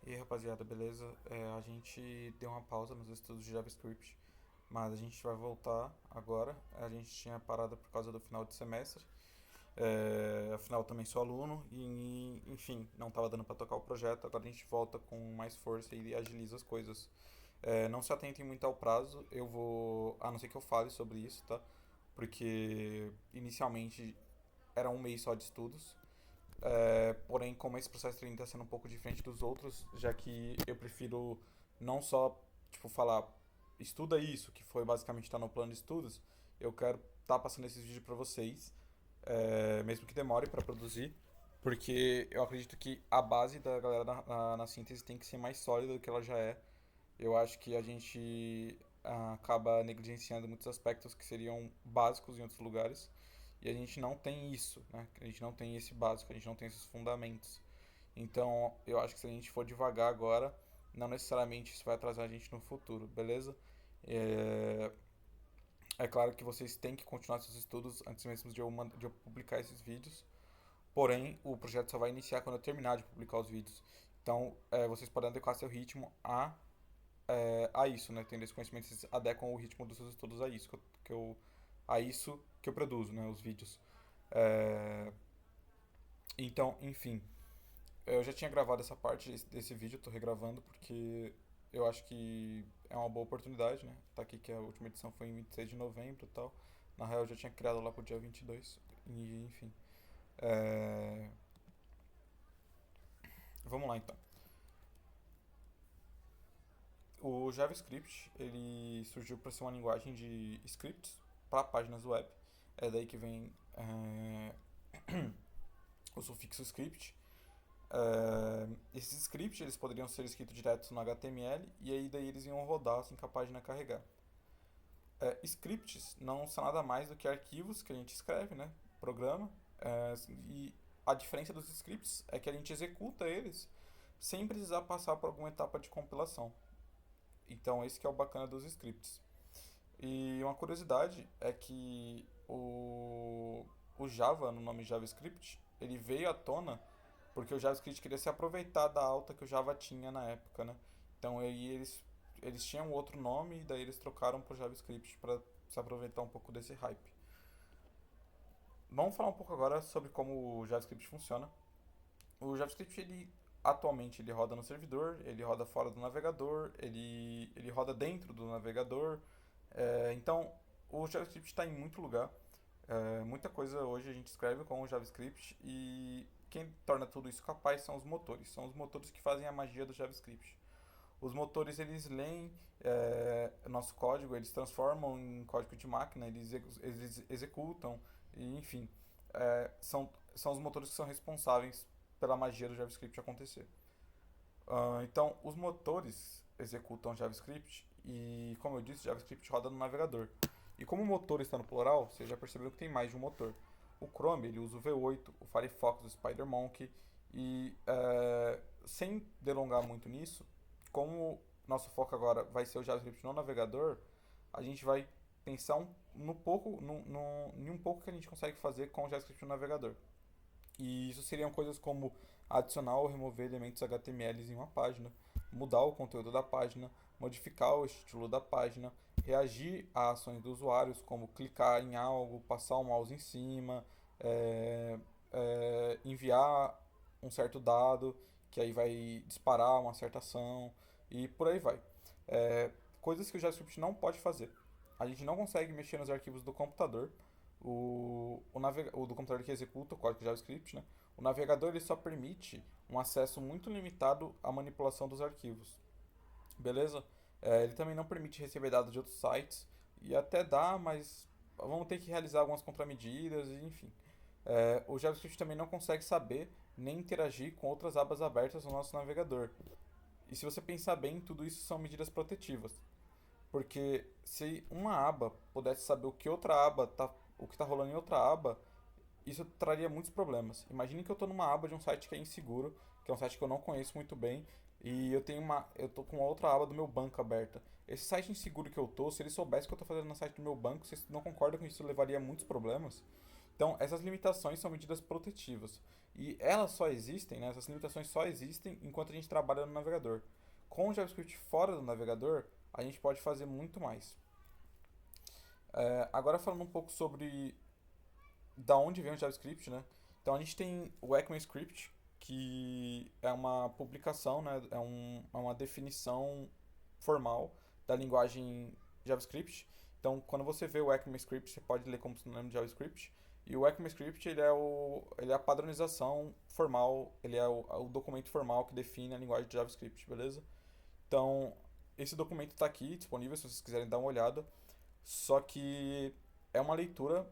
E aí, rapaziada, beleza? A gente deu uma pausa nos estudos de JavaScript, mas a gente vai voltar agora. A gente tinha parado por causa do final de semestre. Afinal, eu também sou aluno e, enfim, não estava dando para tocar o projeto. Agora a gente volta com mais força e agiliza as coisas. Não se atentem muito ao prazo, eu vou. A não ser que eu fale sobre isso, tá? Porque inicialmente era um mês só de estudos. Porém, como esse processo de training está sendo um pouco diferente dos outros, já que eu prefiro não só tipo falar estuda isso, que foi basicamente estar no plano de estudos, eu quero estar passando esses vídeos para vocês, mesmo que demore para produzir, porque eu acredito que a base da galera na síntese tem que ser mais sólida do que ela já é. Eu acho que a gente acaba negligenciando muitos aspectos que seriam básicos em outros lugares. E a gente não tem isso, né? A gente não tem esse básico, a gente não tem esses fundamentos. Então, eu acho que se a gente for devagar agora, não necessariamente isso vai atrasar a gente no futuro, beleza? É, é claro que vocês têm que continuar seus estudos antes mesmo de eu publicar esses vídeos. Porém, o projeto só vai iniciar quando eu terminar de publicar os vídeos. Então, vocês podem adequar seu ritmo a isso, né? Tendo esse conhecimento, vocês adequam o ritmo dos seus estudos a isso a isso que eu produzo, né? Os vídeos. É, então, enfim, eu já tinha gravado essa parte desse vídeo, tô regravando porque eu acho que é uma boa oportunidade, né? Tá aqui que a última edição foi em 26 de novembro e tal. Na real, eu já tinha criado lá pro dia 22. E, enfim. É, vamos lá então. O JavaScript, ele surgiu para ser uma linguagem de scripts para páginas web. É daí que vem o sufixo script. Esses scripts eles poderiam ser escritos direto no HTML e aí daí eles iam rodar assim que a página carregar. Scripts não são nada mais do que arquivos que a gente escreve, né? Programa. E a diferença dos scripts é que a gente executa eles sem precisar passar por alguma etapa de compilação. Então esse que é o bacana dos scripts. E uma curiosidade é que o Java, no nome JavaScript, ele veio à tona porque o JavaScript queria se aproveitar da alta que o Java tinha na época, né? Então aí eles tinham outro nome e daí eles trocaram para o JavaScript para se aproveitar um pouco desse hype. Vamos falar um pouco agora sobre como o JavaScript funciona. O JavaScript ele atualmente ele roda no servidor, ele roda fora do navegador, ele roda dentro do navegador. Então o JavaScript está em muito lugar. Muita coisa hoje a gente escreve com o JavaScript e quem torna tudo isso capaz são os motores. São os motores que fazem a magia do JavaScript. Os motores eles leem nosso código, eles transformam em código de máquina, eles executam, e, enfim, são os motores que são responsáveis pela magia do JavaScript acontecer. Então, os motores executam JavaScript e, como eu disse, JavaScript roda no navegador. E como o motor está no plural, você já percebeu que tem mais de um motor. O Chrome ele usa o V8, o Firefox o SpiderMonkey e sem delongar muito nisso, como nosso foco agora vai ser o JavaScript no navegador, a gente vai pensar no pouco, em um pouco que a gente consegue fazer com o JavaScript no navegador. E isso seriam coisas como adicionar ou remover elementos HTML em uma página, mudar o conteúdo da página, modificar o estilo da página, reagir a ações dos usuários, como clicar em algo, passar o mouse em cima, enviar um certo dado, que aí vai disparar uma certa ação, e por aí vai. Coisas que o JavaScript não pode fazer. A gente não consegue mexer nos arquivos do computador, o do computador que executa o código JavaScript, né? O navegador ele só permite um acesso muito limitado à manipulação dos arquivos, beleza? Ele também não permite receber dados de outros sites e até dá, mas vamos ter que realizar algumas contramedidas, enfim. O JavaScript também não consegue saber nem interagir com outras abas abertas no nosso navegador. E se você pensar bem, tudo isso são medidas protetivas. Porque se uma aba pudesse saber o que está rolando em outra aba, isso traria muitos problemas. Imagine que eu estou numa aba de um site que é inseguro, que é um site que eu não conheço muito bem, e eu tô com outra aba do meu banco aberta. Esse site inseguro que eu tô, se ele soubesse o que eu estou fazendo no site do meu banco, vocês não concordam com isso levaria a muitos problemas? Então, essas limitações são medidas protetivas. E elas só existem, né, essas limitações só existem enquanto a gente trabalha no navegador. Com o JavaScript fora do navegador, a gente pode fazer muito mais. Agora falando um pouco sobre da onde vem o JavaScript, né? Então a gente tem o ECMAScript, que é uma publicação, né? É uma definição formal da linguagem JavaScript. Então, quando você vê o ECMAScript, você pode ler como sinônimo de JavaScript. E o ECMAScript ele é a padronização formal, ele é o documento formal que define a linguagem de JavaScript, beleza? Então, esse documento está aqui disponível se vocês quiserem dar uma olhada. Só que é uma leitura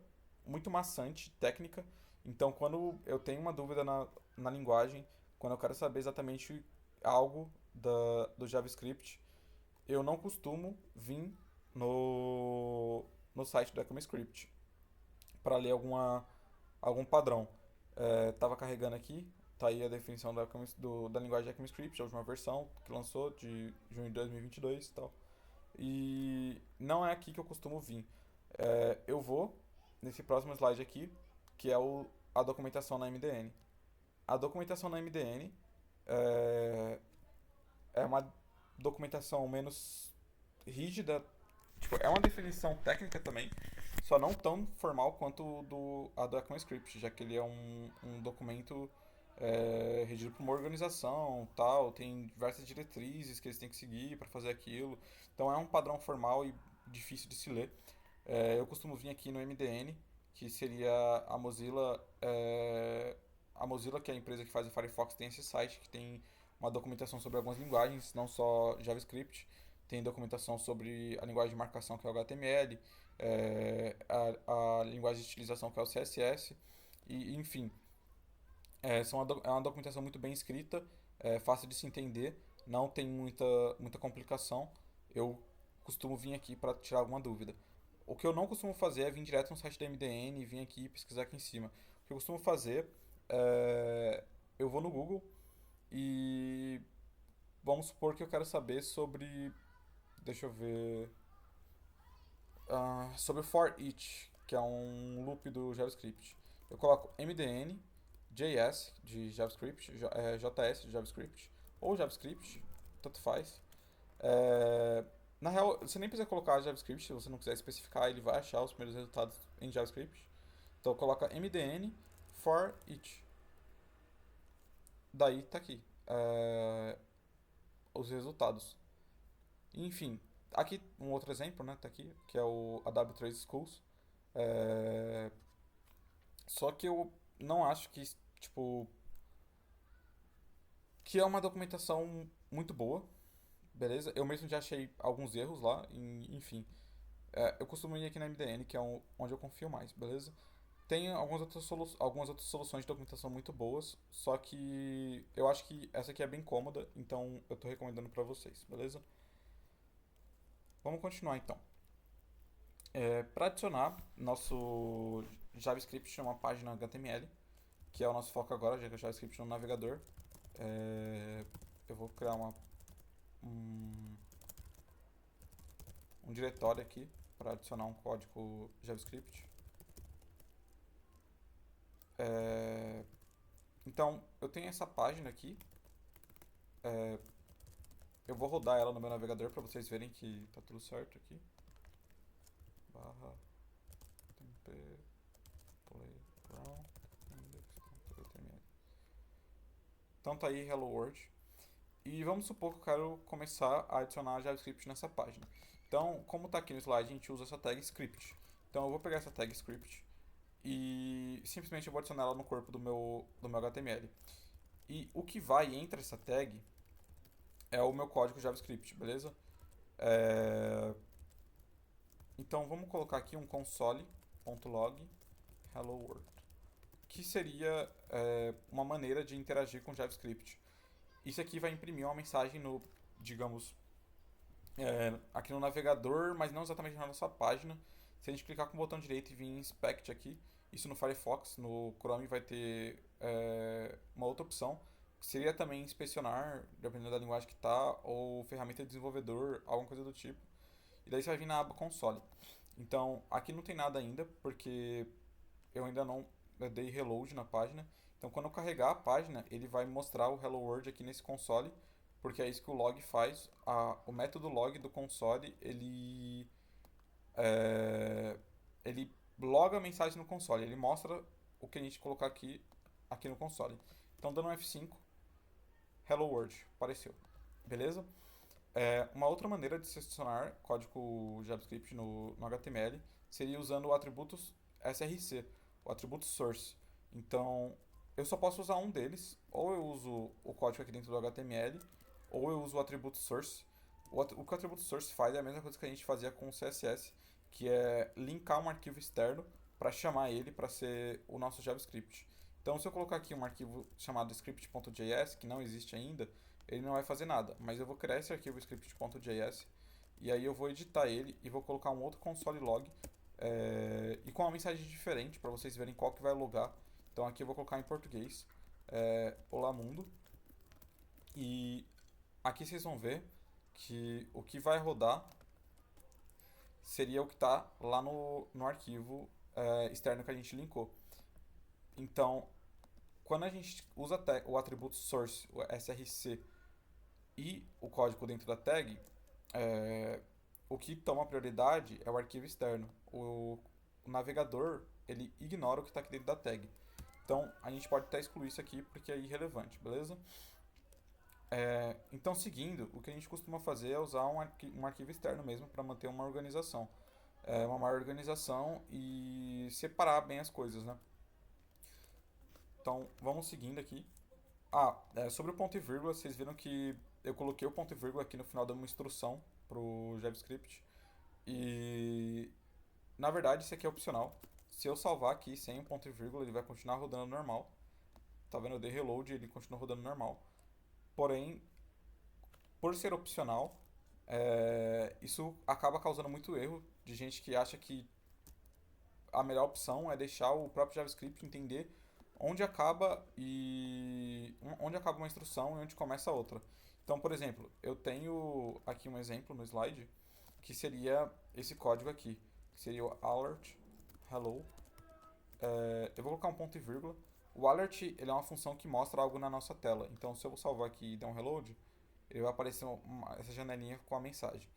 muito maçante, técnica. Então, quando eu tenho uma dúvida na linguagem, quando eu quero saber exatamente algo do JavaScript, eu não costumo vir no site do ECMAScript para ler algum padrão. Tava carregando aqui, tá aí a definição da linguagem ECMAScript, a última versão que lançou de junho de 2022 e tal. E não é aqui que eu costumo vir. Eu vou nesse próximo slide aqui, que é a documentação na MDN. A documentação na MDN é, é uma documentação menos rígida, tipo, é uma definição técnica também, só não tão formal quanto a do ECMAScript, já que ele é um documento regido por uma organização, tal, tem diversas diretrizes que eles têm que seguir para fazer aquilo. Então é um padrão formal e difícil de se ler. Eu costumo vir aqui no MDN, que seria a Mozilla. A Mozilla, que é a empresa que faz o Firefox, tem esse site que tem uma documentação sobre algumas linguagens, não só JavaScript. Tem documentação sobre a linguagem de marcação, que é o HTML, a linguagem de utilização, que é o CSS, e enfim. É uma documentação muito bem escrita, fácil de se entender, não tem muita complicação. Eu costumo vir aqui para tirar alguma dúvida. O que eu não costumo fazer é vir direto no site da MDN e vir aqui e pesquisar aqui em cima. O que eu costumo fazer é. Eu vou no Google e vamos supor que eu quero saber sobre. Deixa eu ver. Sobre o for each, que é um loop do JavaScript. Eu coloco MDN, JS de JavaScript, JS de JavaScript, ou JavaScript, tanto faz. Na real, você nem precisa colocar JavaScript, se você não quiser especificar, ele vai achar os primeiros resultados em JavaScript. Então coloca MDN for each. Daí tá aqui os resultados. Enfim, aqui um outro exemplo, né, tá aqui, que é o AW3 Schools. É, Só que eu não acho que, tipo, que é uma documentação muito boa, beleza? Eu mesmo já achei alguns erros lá, enfim. Eu costumo ir aqui na MDN, que é onde eu confio mais, beleza? Tem algumas outras soluções de documentação muito boas, só que eu acho que essa aqui é bem cômoda, então eu tô recomendando pra vocês, beleza? Vamos continuar então. Para adicionar nosso JavaScript numa página HTML, que é o nosso foco agora, já que é o JavaScript no navegador, eu vou criar um, um diretório aqui para adicionar um código JavaScript. Então, eu tenho essa página aqui. Eu vou rodar ela no meu navegador para vocês verem que tá tudo certo aqui. Barra temp playground index.html. Então tá aí Hello World. E vamos supor que eu quero começar a adicionar JavaScript nessa página. Então, como está aqui no slide, a gente usa essa tag script. Então eu vou pegar essa tag script e simplesmente eu vou adicionar ela no corpo do meu HTML. E o que vai entre essa tag é o meu código JavaScript, beleza? Então vamos colocar aqui um console.log hello world, que seria uma maneira de interagir com JavaScript. Isso aqui vai imprimir uma mensagem digamos, aqui no navegador, mas não exatamente na nossa página. Se a gente clicar com o botão direito e vir em Inspect aqui, isso no Firefox, no Chrome vai ter uma outra opção, que seria também inspecionar, dependendo da linguagem que está, ou ferramenta de desenvolvedor, alguma coisa do tipo. E daí você vai vir na aba console. Então, aqui não tem nada ainda, porque eu ainda não dei reload na página. Então quando eu carregar a página, ele vai mostrar o Hello World aqui nesse console, porque é isso que o log faz. O método log do console, é, ele loga a mensagem no console, ele mostra o que a gente colocar aqui no console. Então dando um F5, Hello World, apareceu. Beleza? Uma outra maneira de selecionar código JavaScript no HTML seria usando o atributo src, o atributo source. Então, eu só posso usar um deles, ou eu uso o código aqui dentro do HTML, ou eu uso o atributo source. O que o atributo source faz é a mesma coisa que a gente fazia com o CSS, que é linkar um arquivo externo para chamar ele para ser o nosso JavaScript. Então, se eu colocar aqui um arquivo chamado script.js, que não existe ainda, ele não vai fazer nada. Mas eu vou criar esse arquivo script.js e aí eu vou editar ele e vou colocar um outro console log e com uma mensagem diferente para vocês verem qual que vai logar. Então aqui eu vou colocar em português, Olá Mundo, e aqui vocês vão ver que o que vai rodar seria o que está lá no arquivo externo que a gente linkou. Então, quando a gente usa o atributo source, o src, e o código dentro da tag, o que toma prioridade é o arquivo externo. O navegador, ele ignora o que está aqui dentro da tag. Então, a gente pode até excluir isso aqui porque é irrelevante, beleza? Então, seguindo, o que a gente costuma fazer é usar um arquivo externo mesmo para manter uma organização. Uma maior organização e separar bem as coisas, né? Então, vamos seguindo aqui. Sobre o ponto e vírgula, vocês viram que eu coloquei o ponto e vírgula aqui no final de uma instrução para o JavaScript. E, na verdade, isso aqui é opcional. Se eu salvar aqui sem o ponto e vírgula, ele vai continuar rodando normal. Tá vendo? Eu dei reload e ele continua rodando normal. Porém, por ser opcional, isso acaba causando muito erro de gente que acha que a melhor opção é deixar o próprio JavaScript entender onde acaba uma instrução e onde começa a outra. Então, por exemplo, eu tenho aqui um exemplo no slide que seria esse código aqui, que seria o alert hello. Eu vou colocar um ponto e vírgula. O alert ele é uma função que mostra algo na nossa tela. Então, se eu salvar aqui e der um reload, ele vai aparecer essa janelinha com a mensagem.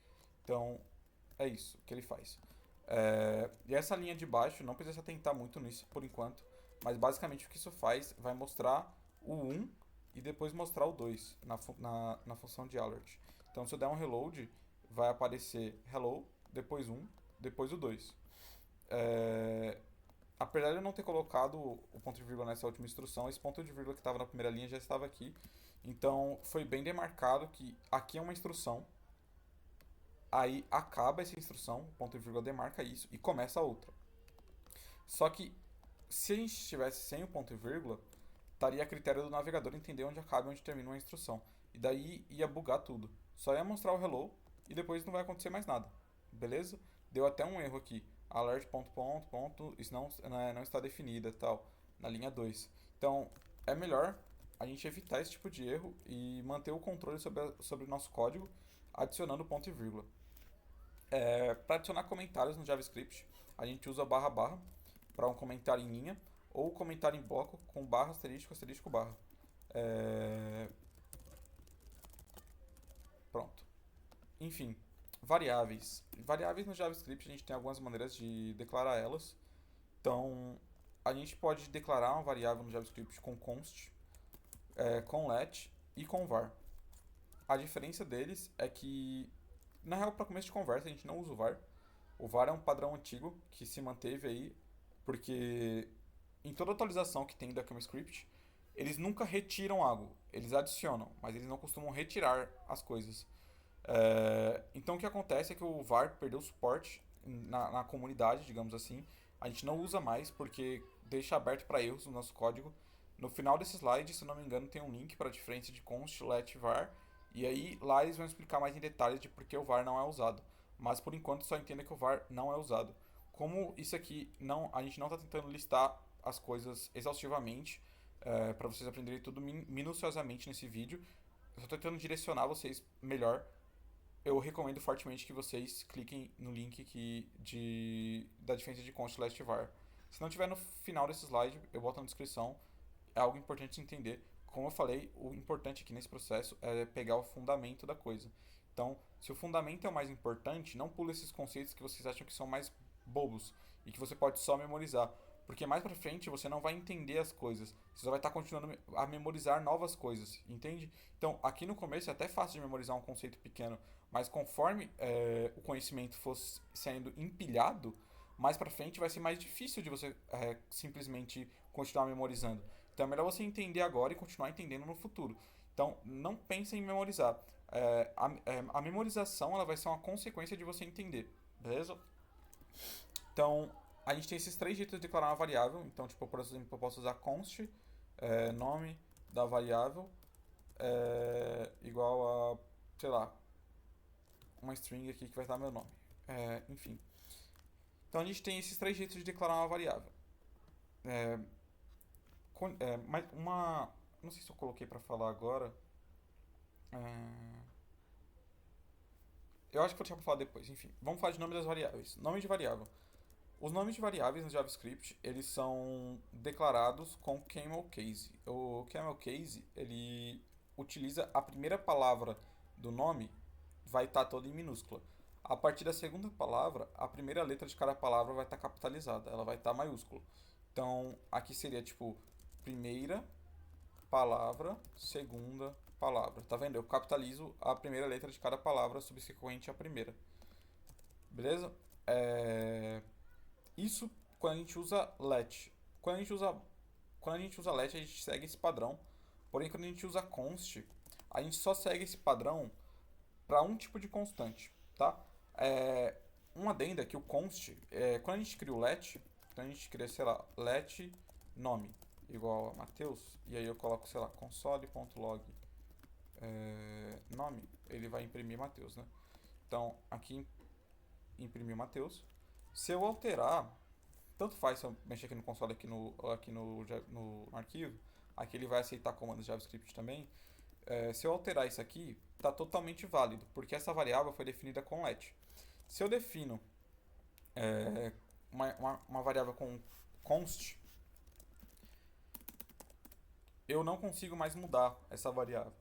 Então, é isso que ele faz. E essa linha de baixo, não precisa atentar muito nisso por enquanto, mas basicamente o que isso faz vai mostrar o 1 e depois mostrar o 2 na função de alert. Então, se eu der um reload, vai aparecer hello, depois 1, depois o 2. Apesar de eu não ter colocado o ponto de vírgula nessa última instrução, esse ponto de vírgula que estava na primeira linha já estava aqui. Então, foi bem demarcado que aqui é uma instrução, aí acaba essa instrução, o ponto e vírgula demarca isso e começa a outra. Só que se a gente estivesse sem o ponto e vírgula, estaria a critério do navegador entender onde acaba e onde termina uma instrução. E daí ia bugar tudo. Só ia mostrar o hello e depois não vai acontecer mais nada. Beleza? Deu até um erro aqui. Alert ponto, ponto, ponto, isso não está definida tal, na linha 2. Então, é melhor a gente evitar esse tipo de erro e manter o controle sobre o nosso código adicionando ponto e vírgula. Para adicionar comentários no JavaScript, a gente usa barra barra para um comentário em linha ou comentário em bloco com barra asterisco asterisco barra. Pronto. Enfim, variáveis. Variáveis no JavaScript a gente tem algumas maneiras de declarar elas. Então, a gente pode declarar uma variável no JavaScript com const, com let e com var. A diferença deles é que, na real, para começo de conversa, a gente não usa o var. O var é um padrão antigo que se manteve aí, porque em toda atualização que tem da ECMAScript, eles nunca retiram algo, eles adicionam, mas eles não costumam retirar as coisas. Então o que acontece é que o var perdeu suporte na comunidade, digamos assim. A gente não usa mais porque deixa aberto para erros no nosso código. No final desse slide, se não me engano, tem um link para a diferença de const, let, var. E aí lá eles vão explicar mais em detalhes de por que o var não é usado. Mas por enquanto só entenda que o var não é usado. Como isso aqui a gente não está tentando listar as coisas exaustivamente para vocês aprenderem tudo minuciosamente nesse vídeo, eu estou tentando direcionar vocês melhor. Eu recomendo fortemente que vocês cliquem no link da diferença de const, last, var. Se não tiver no final desse slide, eu boto na descrição. É algo importante de entender. Como eu falei, o importante aqui nesse processo é pegar o fundamento da coisa. Então, se o fundamento é o mais importante, não pula esses conceitos que vocês acham que são mais bobos e que você pode só memorizar. Porque mais pra frente você não vai entender as coisas. Você só vai estar continuando a memorizar novas coisas, entende? Então, aqui no começo é até fácil de memorizar um conceito pequeno, mas conforme o conhecimento for sendo empilhado, mais pra frente vai ser mais difícil de você simplesmente continuar memorizando. Então é melhor você entender agora e continuar entendendo no futuro. Então, não pense em memorizar. A memorização ela vai ser uma consequência de você entender, beleza? Então, a gente tem esses três jeitos de declarar uma variável. Então, tipo, por exemplo, eu posso usar const, nome da variável, igual a, sei lá, uma string aqui que vai dar meu nome. Enfim. Então, a gente tem esses três jeitos de declarar uma variável. Mas uma... Não sei se eu coloquei para falar agora. É, eu acho que vou deixar para falar depois. Enfim, vamos falar de nome das variáveis. Nome de variável. Os nomes de variáveis no JavaScript, eles são declarados com camel case. O camel case, ele utiliza a primeira palavra do nome, vai estar toda em minúscula. A partir da segunda palavra, a primeira letra de cada palavra vai estar capitalizada, ela vai estar maiúscula. Então, aqui seria tipo primeira palavra, segunda palavra. Tá vendo? Eu capitalizo a primeira letra de cada palavra subsequente à primeira. Beleza? Isso quando a gente usa let. Quando a gente usa, quando a gente usa let, a gente segue esse padrão. Porém, quando a gente usa const, a gente só segue esse padrão para um tipo de constante, tá? Um adendo é que o const, quando a gente cria o let, então a gente cria, sei lá, let nome igual a Matheus, e aí eu coloco, sei lá, console.log nome, ele vai imprimir Matheus, né? Então, aqui imprimir Matheus. Se eu alterar, tanto faz se eu mexer aqui no console, no arquivo, aqui ele vai aceitar comandos JavaScript também. Se eu alterar isso aqui, está totalmente válido, porque essa variável foi definida com let. Se eu defino uma variável com const, eu não consigo mais mudar essa variável.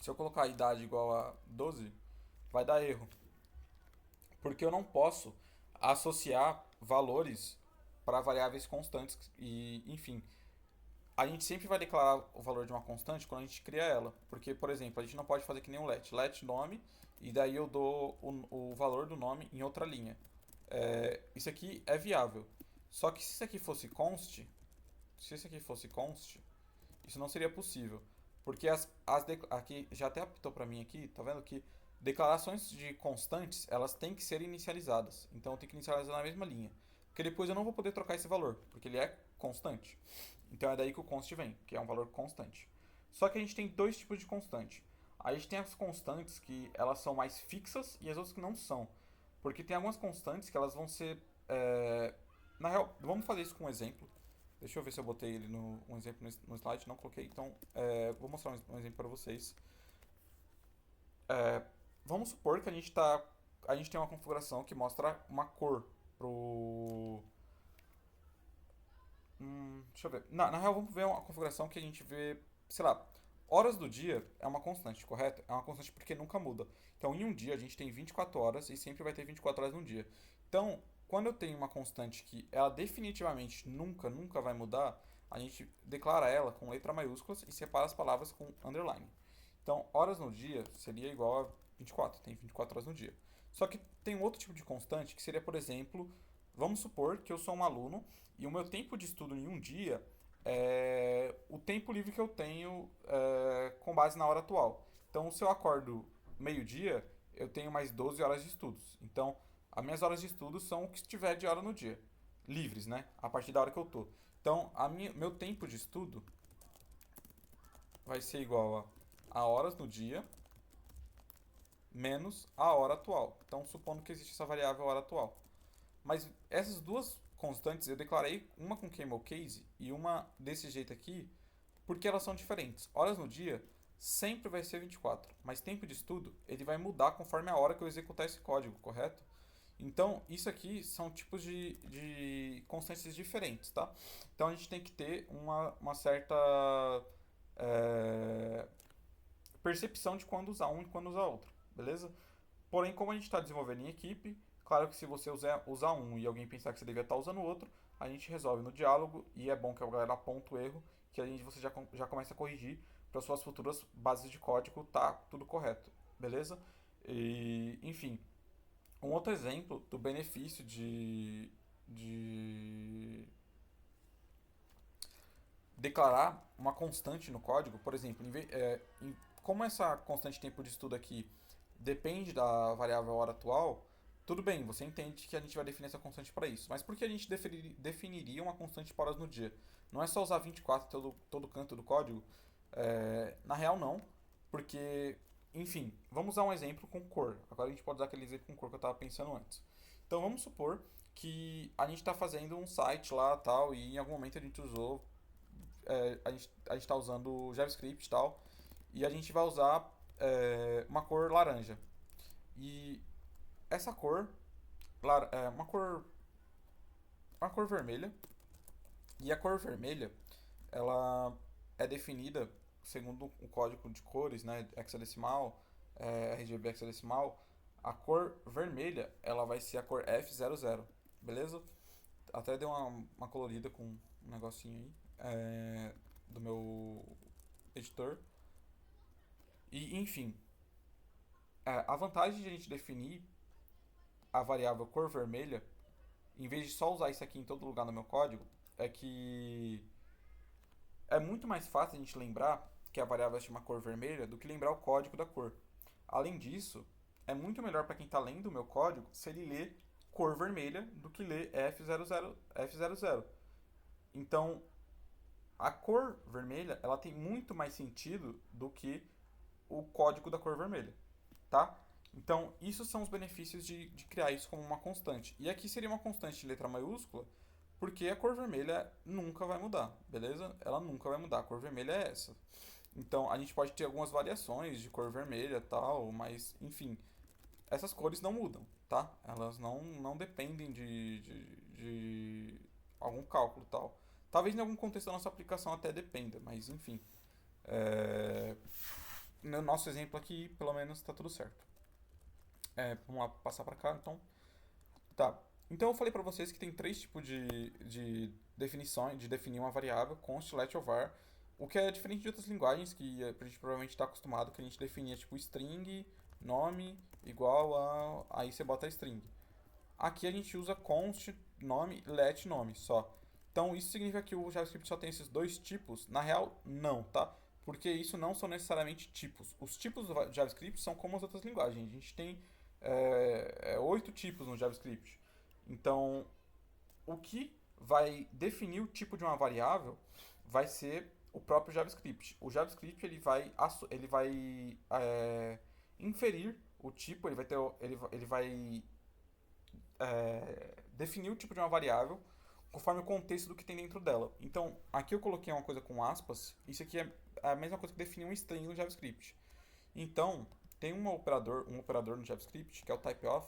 Se eu colocar a idade igual a 12, vai dar erro, porque eu não posso associar valores para variáveis constantes e, enfim, a gente sempre vai declarar o valor de uma constante quando a gente cria ela, porque, por exemplo, a gente não pode fazer que nem um let nome e daí eu dou o valor do nome em outra linha. Isso aqui é viável. Só que se isso aqui fosse const, isso não seria possível. Porque aqui já até apitou para mim aqui, tá vendo que declarações de constantes, elas têm que ser inicializadas. Então eu tenho que inicializar na mesma linha. Porque depois eu não vou poder trocar esse valor, porque ele é constante. Então é daí que o const vem, que é um valor constante. Só que a gente tem dois tipos de constante. A gente tem as constantes que elas são mais fixas e as outras que não são. Porque tem algumas constantes que elas vão ser... Na real, vamos fazer isso com um exemplo. Deixa eu ver se eu botei ele um exemplo no slide, não coloquei. Então, vou mostrar um exemplo para vocês. Vamos supor que a gente tem uma configuração que mostra uma cor pro... deixa eu ver. Na real, vamos ver uma configuração que a gente vê, sei lá, horas do dia é uma constante, correto? É uma constante porque nunca muda. Então, em um dia, a gente tem 24 horas e sempre vai ter 24 horas no dia. Então, quando eu tenho uma constante que ela definitivamente nunca vai mudar, a gente declara ela com letra maiúsculas e separa as palavras com underline. Então, horas no dia seria igual a 24, tem 24 horas no dia. Só que tem um outro tipo de constante que seria, por exemplo, vamos supor que eu sou um aluno e o meu tempo de estudo em um dia é o tempo livre que eu tenho com base na hora atual. Então, se eu acordo meio-dia, eu tenho mais 12 horas de estudos. Então, as minhas horas de estudo são o que estiver de hora no dia. Livres, né? A partir da hora que eu tô. Então, meu tempo de estudo vai ser igual a horas no dia menos a hora atual. Então, supondo que existe essa variável hora atual. Mas essas duas constantes eu declarei uma com camel case e uma desse jeito aqui, porque elas são diferentes. Horas no dia sempre vai ser 24, mas tempo de estudo ele vai mudar conforme a hora que eu executar esse código, correto? Então, isso aqui são tipos de constâncias diferentes, tá? Então, a gente tem que ter uma certa é, percepção de quando usar um e quando usar outro, beleza? Porém, como a gente está desenvolvendo em equipe, claro que se você usar um e alguém pensar que você devia estar usando o outro, a gente resolve no diálogo e é bom que a galera aponte o erro, que você já começa a corrigir para suas futuras bases de código tá tudo correto, beleza? E, enfim, um outro exemplo do benefício de declarar uma constante no código, por exemplo, como essa constante tempo de estudo aqui depende da variável hora atual, tudo bem, você entende que a gente vai definir essa constante para isso. Mas por que a gente definiria uma constante para horas no dia? Não é só usar 24 em todo canto do código? Na real, não. Porque, enfim, vamos usar um exemplo com cor. Agora a gente pode usar aquele exemplo com cor que eu estava pensando antes. Então vamos supor que a gente está fazendo um site lá tal e em algum momento a gente usou a gente está usando JavaScript e tal, e a gente vai usar uma cor laranja. E essa cor é uma cor vermelha, e a cor vermelha ela é definida segundo o código de cores, né, hexadecimal, RGB hexadecimal. A cor vermelha ela vai ser a cor F00, beleza? Até deu uma colorida com um negocinho aí do meu editor. E, enfim, a vantagem de a gente definir a variável cor vermelha, em vez de só usar isso aqui em todo lugar no meu código, é que é muito mais fácil a gente lembrar que a variável se chama cor vermelha do que lembrar o código da cor. Além disso, é muito melhor para quem está lendo o meu código se ele lê cor vermelha do que ler F00. Então, a cor vermelha ela tem muito mais sentido do que o código da cor vermelha, tá? Então, isso são os benefícios de criar isso como uma constante. E aqui seria uma constante de letra maiúscula, porque a cor vermelha nunca vai mudar, beleza? Ela nunca vai mudar, a cor vermelha é essa. Então, a gente pode ter algumas variações de cor vermelha e tal, mas, enfim, essas cores não mudam, tá? Elas não dependem de algum cálculo e tal. Talvez em algum contexto da nossa aplicação até dependa, mas, enfim. É, no nosso exemplo aqui, pelo menos, está tudo certo. Vamos lá passar para cá, então. Tá. Então eu falei para vocês que tem três tipos de definições, de definir uma variável, const, let ou var, o que é diferente de outras linguagens que a gente provavelmente está acostumado, que a gente definia tipo string, nome, igual a... aí você bota a string. Aqui a gente usa const, nome, let, nome, só. Então isso significa que o JavaScript só tem esses dois tipos? Na real, não, tá? Porque isso não são necessariamente tipos. Os tipos do JavaScript são como as outras linguagens. A gente tem 8 tipos no JavaScript. Então, o que vai definir o tipo de uma variável vai ser o próprio JavaScript. O JavaScript ele vai inferir o tipo, ele vai definir o tipo de uma variável conforme o contexto do que tem dentro dela. Então, aqui eu coloquei uma coisa com aspas. Isso aqui é a mesma coisa que definir um string no JavaScript. Então, tem um operador no JavaScript que é o typeof.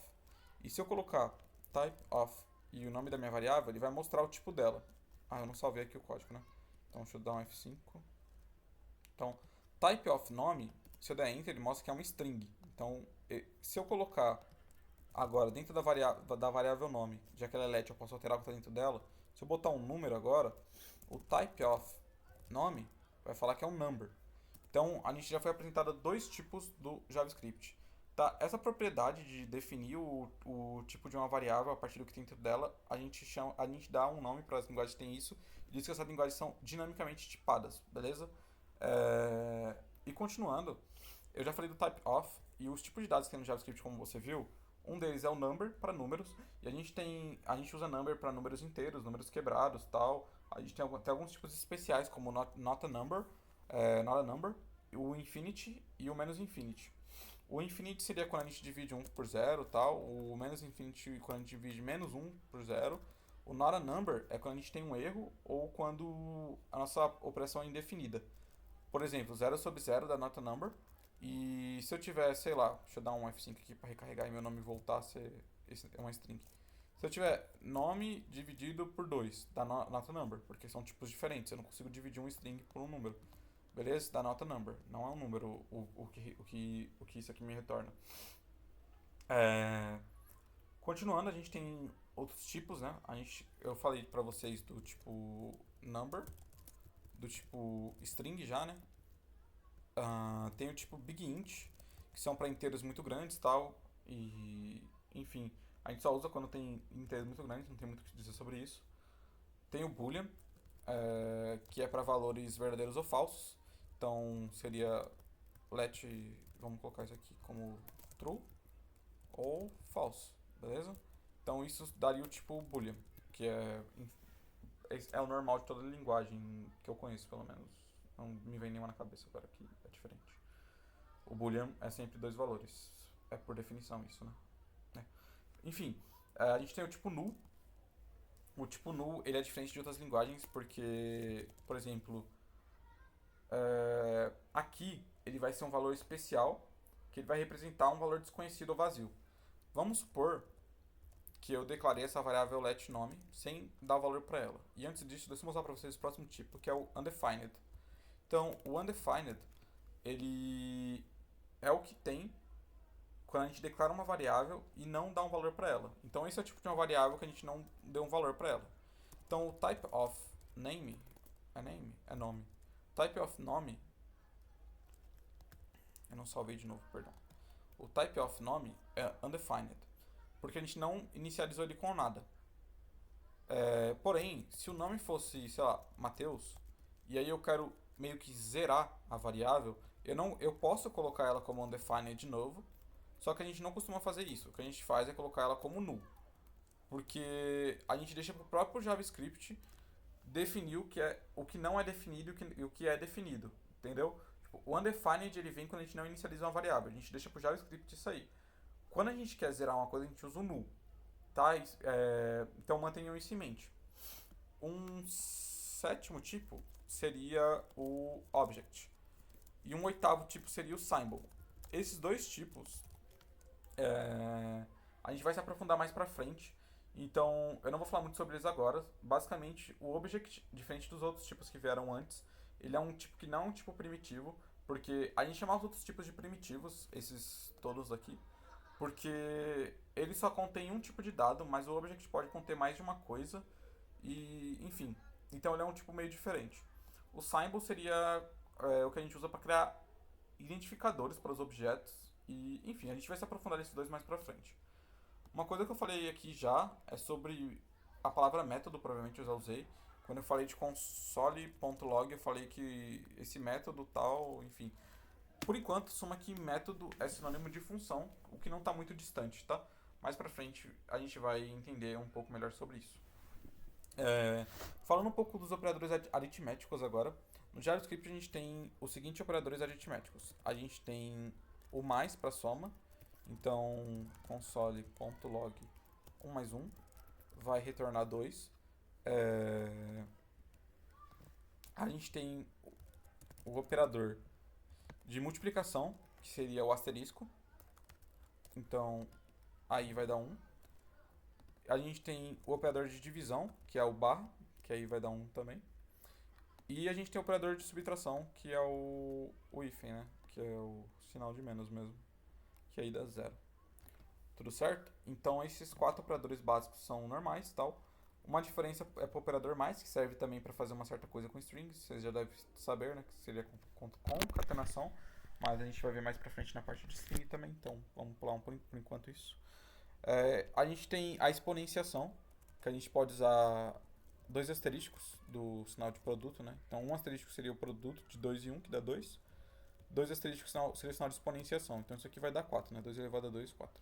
E se eu colocar typeof e o nome da minha variável, ele vai mostrar o tipo dela. Ah, eu não salvei aqui o código, né? Então, deixa eu dar um F5. Então, typeof nome, se eu der enter, ele mostra que é uma string. Então, se eu colocar agora dentro da variável nome, já que ela é let, eu posso alterar o que está dentro dela. Se eu botar um número agora, o typeof nome vai falar que é um number. Então, a gente já foi apresentado dois tipos do JavaScript. Tá? Essa propriedade de definir o tipo de uma variável a partir do que tem dentro dela, a gente dá um nome para as linguagens que tem isso, e diz que essas linguagens são dinamicamente tipadas, beleza? E continuando, eu já falei do typeof, e os tipos de dados que tem no JavaScript, como você viu, um deles é o number para números, e a gente usa number para números inteiros, números quebrados, tal. A gente tem alguns tipos especiais como not a number, not a number, o infinity e o menos infinity. O infinity seria quando a gente divide 1 por 0, tal. O menos infinity quando a gente divide menos 1 por 0. O not a number é quando a gente tem um erro ou quando a nossa operação é indefinida. Por exemplo, 0 sobre 0 dá not a number. E se eu tiver, sei lá, deixa eu dar um F5 aqui para recarregar e meu nome voltar a ser É uma string. Se eu tiver nome dividido por 2, dá nota number, porque são tipos diferentes. Eu não consigo dividir um string por um número. Beleza? Dá nota number. Não é um número o que isso aqui me retorna. É, Continuando, a gente tem outros tipos, né? Eu falei pra vocês do tipo number, do tipo string já, né? Tem o tipo big int, que são para inteiros muito grandes e tal. E, enfim, a gente só usa quando tem inteiros muito grandes, não tem muito o que dizer sobre isso. Tem o boolean, que é para valores verdadeiros ou falsos. Então seria let, vamos colocar isso aqui como true ou false, beleza? Então isso daria o tipo boolean, que é o normal de toda linguagem que eu conheço, pelo menos. Não me vem nenhuma na cabeça agora que é diferente. O boolean é sempre dois valores. É por definição isso, né? Enfim, a gente tem o tipo null. O tipo null ele é diferente de outras linguagens porque, por exemplo, aqui ele vai ser um valor especial que ele vai representar um valor desconhecido ou vazio. Vamos supor que eu declarei essa variável letNome sem dar valor para ela. E antes disso, deixa eu mostrar para vocês o próximo tipo, que é o undefined. Então, o undefined, ele é o que tem quando a gente declara uma variável e não dá um valor para ela. Então, esse é o tipo de uma variável que a gente não deu um valor para ela. Então, o type of name é name? É nome. Type of nome, eu não salvei de novo, perdão. O type of nome é undefined, porque a gente não inicializou ele com nada. Porém, se o nome fosse, sei lá, Mateus, e aí eu quero meio que zerar a variável, eu posso colocar ela como undefined de novo, só que a gente não costuma fazer isso. O que a gente faz é colocar ela como null, porque a gente deixa para o próprio JavaScript definir o que não é definido e o que é definido, entendeu? Tipo, o undefined ele vem quando a gente não inicializa uma variável, a gente deixa para o JavaScript isso aí. Quando a gente quer zerar uma coisa, a gente usa o null, tá? Então mantenham isso em mente. Um sétimo tipo seria o object. E um oitavo tipo seria o symbol. Esses dois tipos a gente vai se aprofundar mais pra frente. Então eu não vou falar muito sobre eles agora. Basicamente, o object, diferente dos outros tipos que vieram antes, ele é um tipo que não é um tipo primitivo. Porque a gente chama os outros tipos de primitivos, esses todos aqui, porque ele só contém um tipo de dado, mas o object pode conter mais de uma coisa. E, enfim, então ele é um tipo meio diferente. O symbol seria o que a gente usa para criar identificadores para os objetos. E, enfim, a gente vai se aprofundar nesses dois mais pra frente. Uma coisa que eu falei aqui já é sobre a palavra método, provavelmente eu já usei. Quando eu falei de console.log, eu falei que esse método tal, enfim. Por enquanto, soma que método é sinônimo de função, o que não está muito distante, tá? Mais pra frente a gente vai entender um pouco melhor sobre isso. Falando um pouco dos operadores aritméticos agora, no JavaScript a gente tem os seguintes operadores aritméticos. A gente tem o mais para soma, então console.log 1 mais 1 vai retornar 2. A gente tem o operador de multiplicação, que seria o asterisco, então aí vai dar 1. A gente tem o operador de divisão, que é o barra, que aí vai dar 1 também. E a gente tem o operador de subtração, que é o hífen, né? Que é o sinal de menos mesmo, que aí dá 0. Tudo certo? Então esses quatro operadores básicos são normais, tal. Uma diferença é para o operador mais, que serve também para fazer uma certa coisa com strings. Vocês já devem saber, né? Que seria concatenação. Mas a gente vai ver mais pra frente na parte de string também. Então vamos pular por enquanto isso. A gente tem a exponenciação, que a gente pode usar dois asterísticos do sinal de produto, né? Então um asterístico seria o produto de 2 e 1, que dá 2. Dois asterísticos seria o sinal de exponenciação. Então isso aqui vai dar 4, né? 2 elevado a 2, 4.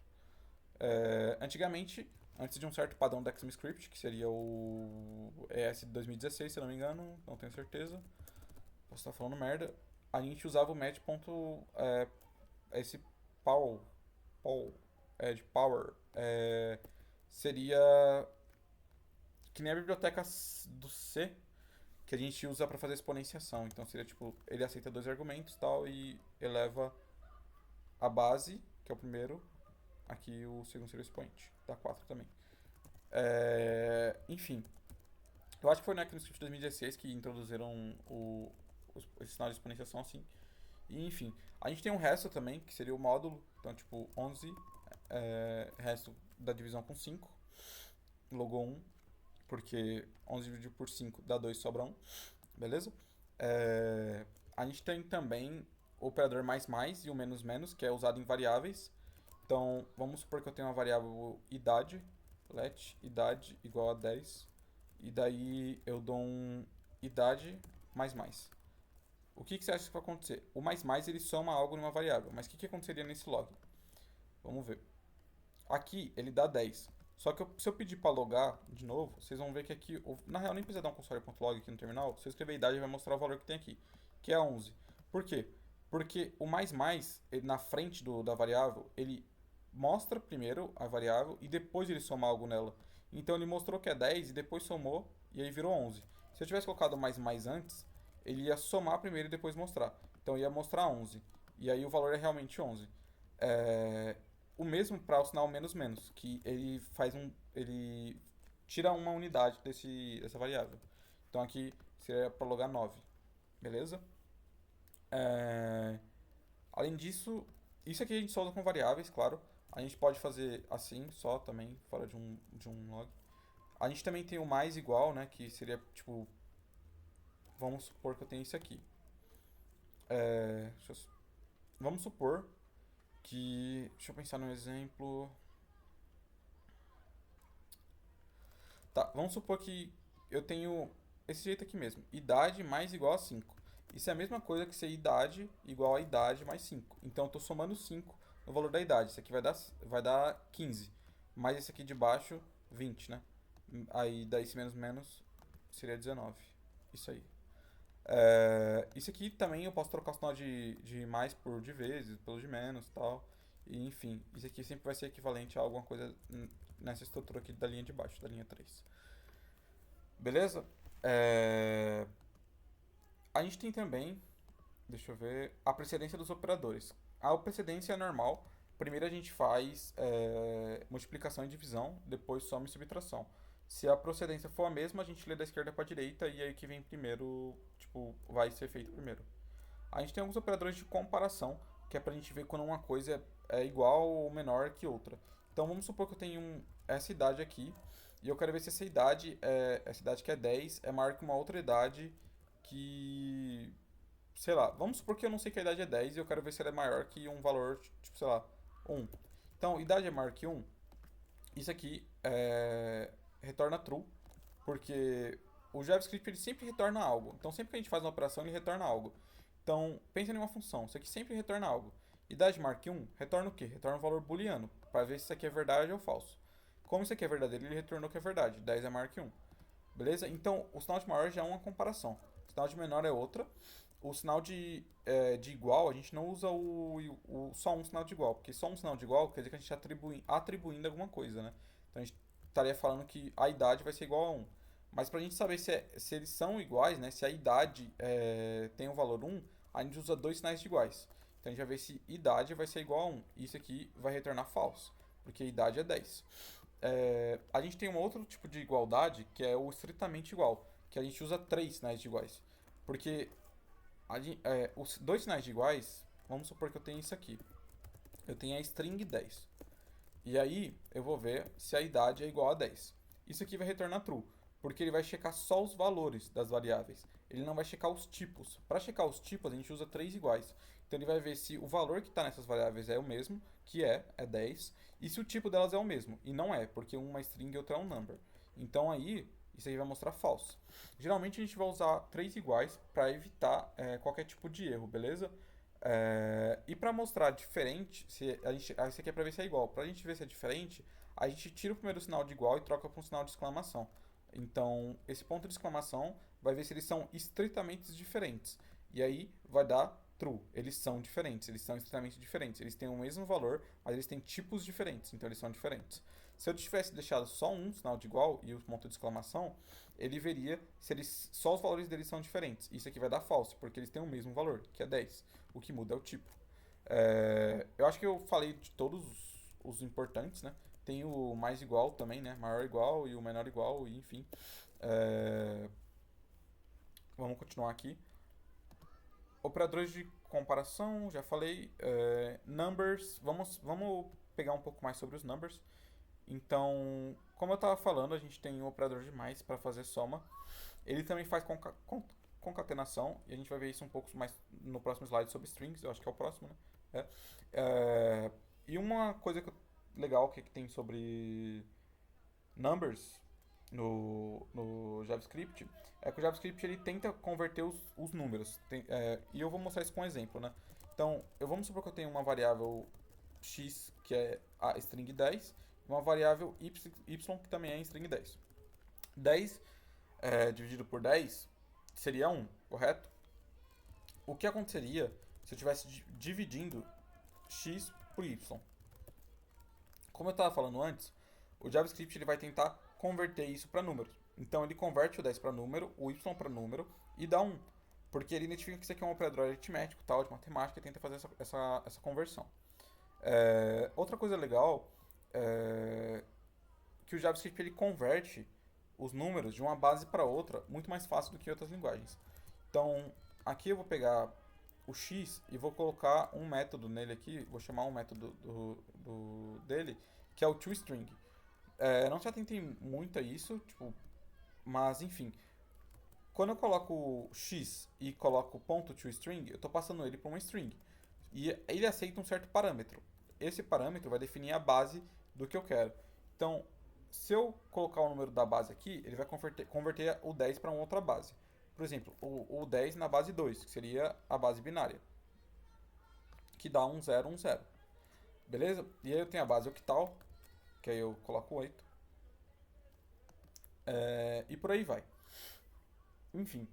Antigamente, antes de um certo padrão do ExeMScript, que seria o ES de 2016, se eu não me engano, não tenho certeza, posso estar falando merda, a gente usava o match. Esse de power, seria que nem a biblioteca do C que a gente usa para fazer exponenciação. Então seria tipo, ele aceita dois argumentos tal e eleva a base, que é o primeiro, aqui o segundo seria o expoente, dá 4 também. Enfim, eu acho que foi no ECMAScript 2016 que introduziram esse sinal de exponenciação assim. E enfim, a gente tem um resto também, que seria o módulo, então tipo 11, resto da divisão com 5, logo 1, porque 11 dividido por 5 dá 2, sobra 1, beleza? A gente tem também o operador mais mais e o menos menos, que é usado em variáveis. Então, vamos supor que eu tenho uma variável idade, let idade igual a 10, e daí eu dou um idade mais mais. O que você acha que vai acontecer? O mais mais ele soma algo numa variável, mas o que aconteceria nesse log? Vamos ver. Aqui ele dá 10. Só que se eu pedir para logar de novo, vocês vão ver que aqui, na real nem precisa dar um console.log aqui no terminal, se eu escrever a idade ele vai mostrar o valor que tem aqui, que é 11. Por quê? Porque o mais mais, ele, na frente da variável, ele mostra primeiro a variável e depois ele soma algo nela. Então ele mostrou que é 10 e depois somou e aí virou 11. Se eu tivesse colocado mais mais antes, ele ia somar primeiro e depois mostrar. Então ia mostrar 11. E aí o valor é realmente 11. O mesmo para o sinal menos menos, que ele tira uma unidade dessa variável. Então aqui seria para logar 9, beleza? Além disso, isso aqui a gente só usa com variáveis, claro. A gente pode fazer assim, só também, fora de um log. A gente também tem o mais igual, né? Que seria tipo. Vamos supor que eu tenho isso aqui. Vamos supor que. Deixa eu pensar num exemplo. Tá, vamos supor que eu tenho esse jeito aqui mesmo. Idade mais igual a 5. Isso é a mesma coisa que ser idade igual a idade mais 5. Então eu estou somando 5 no valor da idade. Isso aqui vai dar 15. Mais esse aqui de baixo, 20, né? Aí daí esse menos menos seria 19. Isso aí. Isso aqui também eu posso trocar o sinal de mais por de vezes, pelo de menos e tal. E, enfim, isso aqui sempre vai ser equivalente a alguma coisa nessa estrutura aqui da linha de baixo, da linha 3. Beleza? A gente tem também, deixa eu ver, a precedência dos operadores. A precedência é normal. Primeiro a gente faz multiplicação e divisão, depois soma e subtração. Se a procedência for a mesma, a gente lê da esquerda para a direita e aí o que vem primeiro, tipo, vai ser feito primeiro. A gente tem alguns operadores de comparação, que é para a gente ver quando uma coisa é igual ou menor que outra. Então vamos supor que eu tenho essa idade aqui, e eu quero ver se essa idade que é 10 é maior que uma outra idade que, sei lá, vamos supor que eu não sei que a idade é 10 e eu quero ver se ela é maior que um valor, tipo, sei lá, 1. Então, idade é maior que 1, isso aqui retorna true, porque o JavaScript ele sempre retorna algo. Então, sempre que a gente faz uma operação, ele retorna algo. Então, pensa em uma função, isso aqui sempre retorna algo. Idade mark 1 retorna o quê? Retorna um valor booleano, para ver se isso aqui é verdade ou falso. Como isso aqui é verdadeiro, ele retornou que é verdade. 10 é maior que 1. Beleza? Então, o sinal de maior já é uma comparação. O sinal de menor é outra. O sinal de igual, a gente não usa só um sinal de igual, porque só um sinal de igual quer dizer que a gente está atribuindo alguma coisa, né? Então a gente estaria falando que a idade vai ser igual a 1. Mas para a gente saber se eles são iguais, né? Se a idade tem o valor 1, a gente usa dois sinais de iguais. Então a gente vai ver se idade vai ser igual a 1. Isso aqui vai retornar falso, porque a idade é 10. A gente tem um outro tipo de igualdade que é o estritamente igual, que a gente usa três sinais de iguais. Porque os dois sinais de iguais, vamos supor que eu tenho isso aqui. Eu tenho a string 10. E aí eu vou ver se a idade é igual a 10. Isso aqui vai retornar true, porque ele vai checar só os valores das variáveis. Ele não vai checar os tipos. Para checar os tipos, a gente usa três iguais. Então ele vai ver se o valor que está nessas variáveis é o mesmo, que é 10, e se o tipo delas é o mesmo. E não é, porque uma é string e outra é um number. Então aí, isso aí vai mostrar falso. Geralmente a gente vai usar três iguais para evitar qualquer tipo de erro, beleza? E para mostrar diferente, isso aqui é para ver se é igual. Para a gente ver se é diferente, a gente tira o primeiro sinal de igual e troca para um sinal de exclamação. Então, esse ponto de exclamação vai ver se eles são estritamente diferentes. E aí vai dar true. Eles são diferentes, eles são estritamente diferentes. Eles têm o mesmo valor, mas eles têm tipos diferentes, então eles são diferentes. Se eu tivesse deixado só um sinal de igual e o ponto de exclamação, ele veria se só os valores deles são diferentes. Isso aqui vai dar false, porque eles têm o mesmo valor, que é 10. O que muda é o tipo. Eu acho que eu falei de todos os importantes, né? Tem o mais igual também, né? Maior igual e o menor igual, e enfim. É, vamos continuar aqui. Operadores de comparação, já falei. Numbers, vamos pegar um pouco mais sobre os numbers. Então, como eu estava falando, a gente tem o operador de mais para fazer soma. Ele também faz concatenação, e a gente vai ver isso um pouco mais no próximo slide sobre strings, eu acho que é o próximo, né? E uma coisa legal que tem sobre numbers no JavaScript é que o JavaScript ele tenta converter os números. E eu vou mostrar isso com um exemplo, né? Então, vamos supor que eu tenho uma variável x, que é a string 10, e uma variável y, que também é string 10. 10 dividido por 10 seria 1, correto? O que aconteceria se eu estivesse dividindo x por y? Como eu estava falando antes, o JavaScript ele vai tentar converter isso para números. Então ele converte o 10 para número, o y para número e dá 1. Porque ele identifica que isso aqui é um operador aritmético, tal, de matemática, e tenta fazer essa conversão. Outra coisa legal é que o JavaScript ele converte os números de uma base para outra muito mais fácil do que outras linguagens. Então, aqui eu vou pegar o x e vou colocar um método nele aqui, vou chamar um método dele, que é o toString. Não se atentem muito a isso, tipo, mas enfim. Quando eu coloco x e coloco ponto toString, eu estou passando ele para uma string. E ele aceita um certo parâmetro. Esse parâmetro vai definir a base do que eu quero. Então, se eu colocar o número da base aqui, ele vai converter o 10 para uma outra base. Por exemplo, o 10 na base 2, que seria a base binária, que dá 1, 0, 1, 0. Beleza? E aí eu tenho a base octal, que aí eu coloco 8. E por aí vai. Enfim,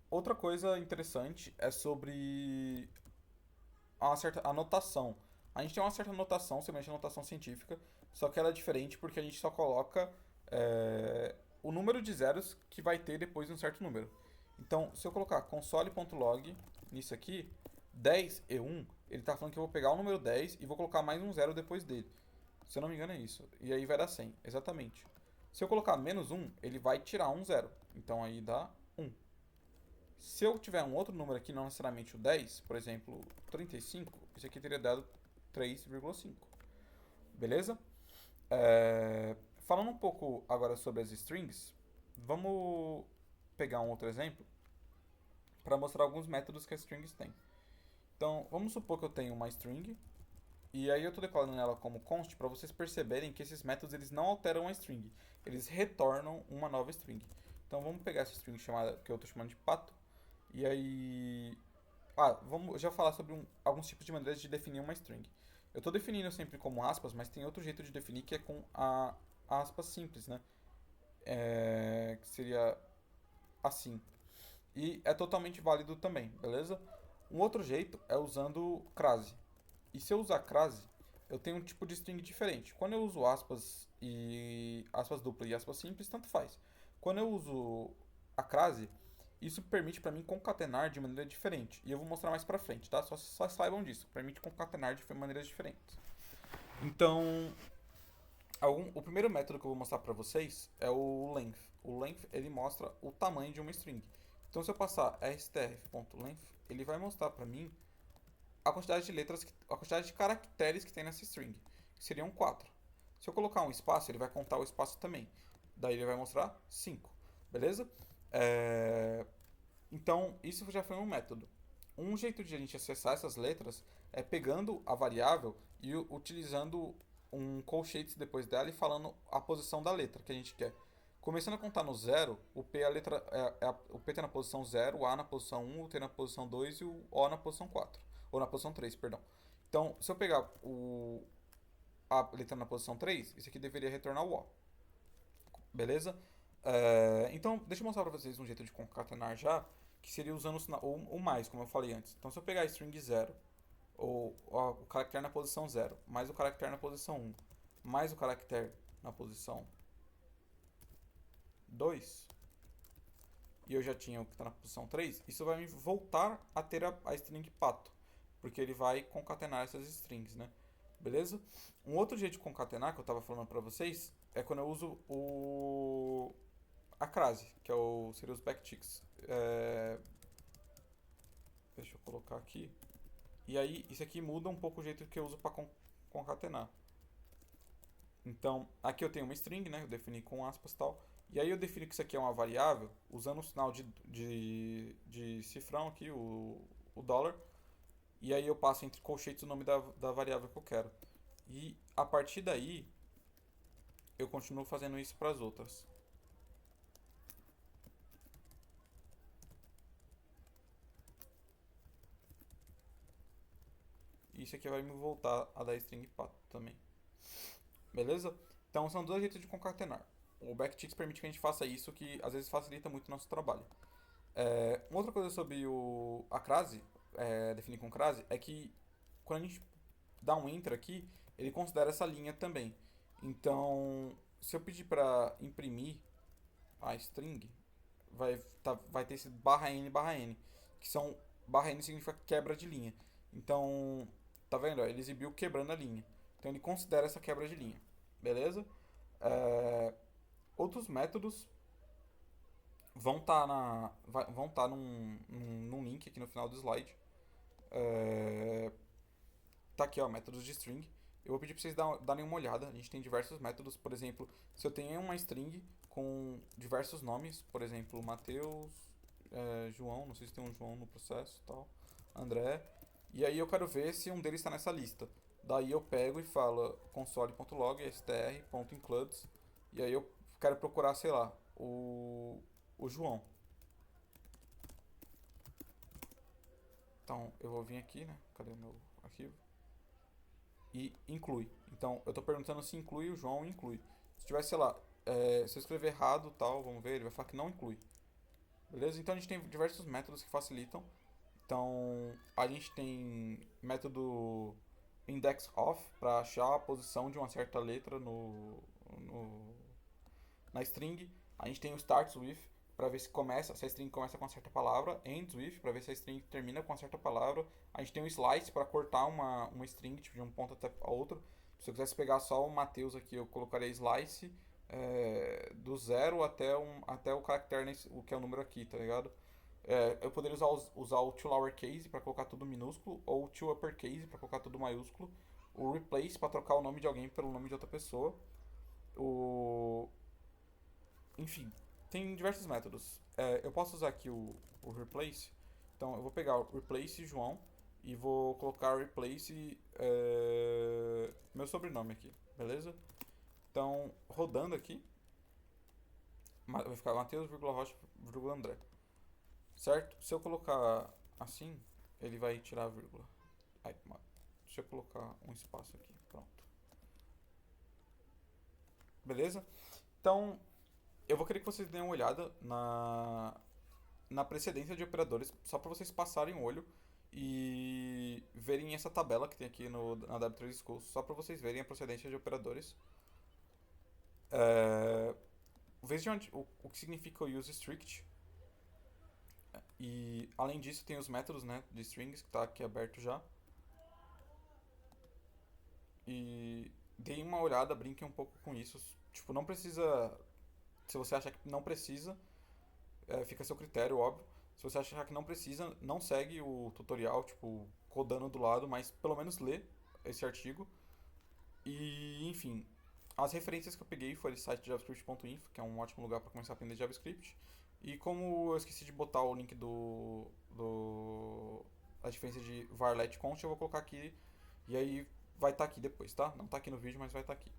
outra coisa interessante é sobre uma certa anotação. A gente tem uma certa anotação, semelhante à notação científica, só que ela é diferente porque a gente só coloca o número de zeros que vai ter depois de um certo número. Então, se eu colocar console.log nisso aqui, 10 e 1, ele está falando que eu vou pegar o número 10 e vou colocar mais um zero depois dele. Se eu não me engano é isso. E aí vai dar 100, exatamente. Se eu colocar menos 1, ele vai tirar um zero. Então aí dá 1. Se eu tiver um outro número aqui, não necessariamente o 10, por exemplo, 35, isso aqui teria dado 3,5. Beleza? Falando um pouco agora sobre as strings, vamos pegar um outro exemplo para mostrar alguns métodos que as strings têm. Então, vamos supor que eu tenho uma string e aí eu estou declarando ela como const para vocês perceberem que esses métodos eles não alteram a string, eles retornam uma nova string. Então, vamos pegar essa string chamada que eu estou chamando de pato e aí vamos já falar sobre alguns tipos de maneiras de definir uma string. Eu estou definindo sempre como aspas, mas tem outro jeito de definir que é com a aspas simples, né? Que seria assim. E é totalmente válido também, beleza? Um outro jeito é usando crase. E se eu usar crase, eu tenho um tipo de string diferente. Quando eu uso aspas e aspas dupla e aspas simples, tanto faz. Quando eu uso a crase, isso permite para mim concatenar de maneira diferente. E eu vou mostrar mais pra frente, tá? Só saibam disso. Permite concatenar de maneiras diferentes. Então, o primeiro método que eu vou mostrar para vocês é o length. O length ele mostra o tamanho de uma string. Então, se eu passar strf.length, ele vai mostrar para mim a quantidade de letras, a quantidade de caracteres que tem nessa string, que seriam 4. Se eu colocar um espaço, ele vai contar o espaço também. Daí ele vai mostrar 5. Beleza? Então, isso já foi um método. Um jeito de a gente acessar essas letras é pegando a variável e utilizando um colchetes depois dela e falando a posição da letra que a gente quer. Começando a contar no 0, o P, o P está na posição 0, o A na posição 1, o T na posição 2 e o O na posição 4. Ou na posição 3, perdão. Então, se eu pegar a letra na posição 3, isso aqui deveria retornar o O. Beleza? Então, deixa eu mostrar para vocês um jeito de concatenar já, que seria usando o mais, como eu falei antes. Então, se eu pegar a string 0, ou o caractere na posição 0, mais o caractere na posição 1, mais o caractere na posição 2, e eu já tinha o que está na posição 3, isso vai me voltar a ter a string pato, porque ele vai concatenar essas strings, né? beleza? Um outro jeito de concatenar que eu estava falando para vocês é quando eu uso a crase, que seria os backticks. Deixa eu colocar aqui. E aí, isso aqui muda um pouco o jeito que eu uso para concatenar. Então, aqui eu tenho uma string, né? Eu defini com aspas e tal. E aí eu defino que isso aqui é uma variável, usando o sinal de cifrão aqui, o dólar. E aí eu passo entre colchetes o nome da variável que eu quero. E a partir daí, eu continuo fazendo isso para as outras. E isso aqui vai me voltar a dar string pato também. Beleza? Então são dois jeitos de concatenar. O backticks permite que a gente faça isso, que às vezes facilita muito o nosso trabalho. Uma outra coisa sobre a crase, definir com crase, é que quando a gente dá um enter aqui, ele considera essa linha também. Então, se eu pedir para imprimir a string, vai ter esse barra n, que são barra n significa quebra de linha. Então, tá vendo? Ele exibiu quebrando a linha. Então ele considera essa quebra de linha. Beleza? É, outros métodos vão tá num link aqui no final do slide. É, tá aqui, ó, métodos de string. Eu vou pedir para vocês darem uma olhada. A gente tem diversos métodos. Por exemplo, se eu tenho uma string com diversos nomes, por exemplo, Matheus, João, não sei se tem um João no processo, tal, André, e aí eu quero ver se um deles está nessa lista. Daí eu pego e falo console.log str.includes, e aí eu quero procurar, sei lá, o João. Então eu vou vir aqui, né? Cadê o meu arquivo? E inclui. Então eu estou perguntando se inclui o João, inclui. Se tiver, sei lá, se eu escrever errado, tal, vamos ver, ele vai falar que não inclui. Beleza? Então a gente tem diversos métodos que facilitam. Então a gente tem método indexOf para achar a posição de uma certa letra no, na string. A gente tem o startsWith para ver se a string começa com uma certa palavra, endsWith para ver se a string termina com uma certa palavra. A gente tem o slice para cortar uma string tipo, de um ponto até a outro. Se eu quisesse pegar só o Matheus aqui, eu colocaria slice do zero até o caractere, o que é o número aqui, tá ligado? Eu poderia usar o to lowercase para colocar tudo minúsculo, ou o to uppercase para colocar tudo maiúsculo, o replace para trocar o nome de alguém pelo nome de outra pessoa, o... enfim, tem diversos métodos. Eu posso usar aqui o replace, então eu vou pegar o replace João e vou colocar replace meu sobrenome aqui, beleza? Então, rodando aqui, vai ficar Matheus, Rocha, André. Certo? Se eu colocar assim, ele vai tirar a vírgula. Aí, deixa eu colocar um espaço aqui. Pronto. Beleza? Então, eu vou querer que vocês deem uma olhada na precedência de operadores, só para vocês passarem o olho e verem essa tabela que tem aqui na W3 Schools, só para vocês verem a procedência de operadores. Vejam o que significa o useStrict. E além disso tem os métodos, né, de strings que está aqui aberto já. E deem uma olhada, brinquem um pouco com isso. Tipo, não precisa. Se você achar que não precisa, fica a seu critério, óbvio. Se você achar que não precisa, não segue o tutorial, tipo, codando do lado, mas pelo menos lê esse artigo. E, enfim, as referências que eu peguei foi esse site javascript.info, que é um ótimo lugar para começar a aprender JavaScript. E como eu esqueci de botar o link a diferença de varlet const, eu vou colocar aqui e aí vai estar aqui depois, tá? Não está aqui no vídeo, mas vai estar aqui.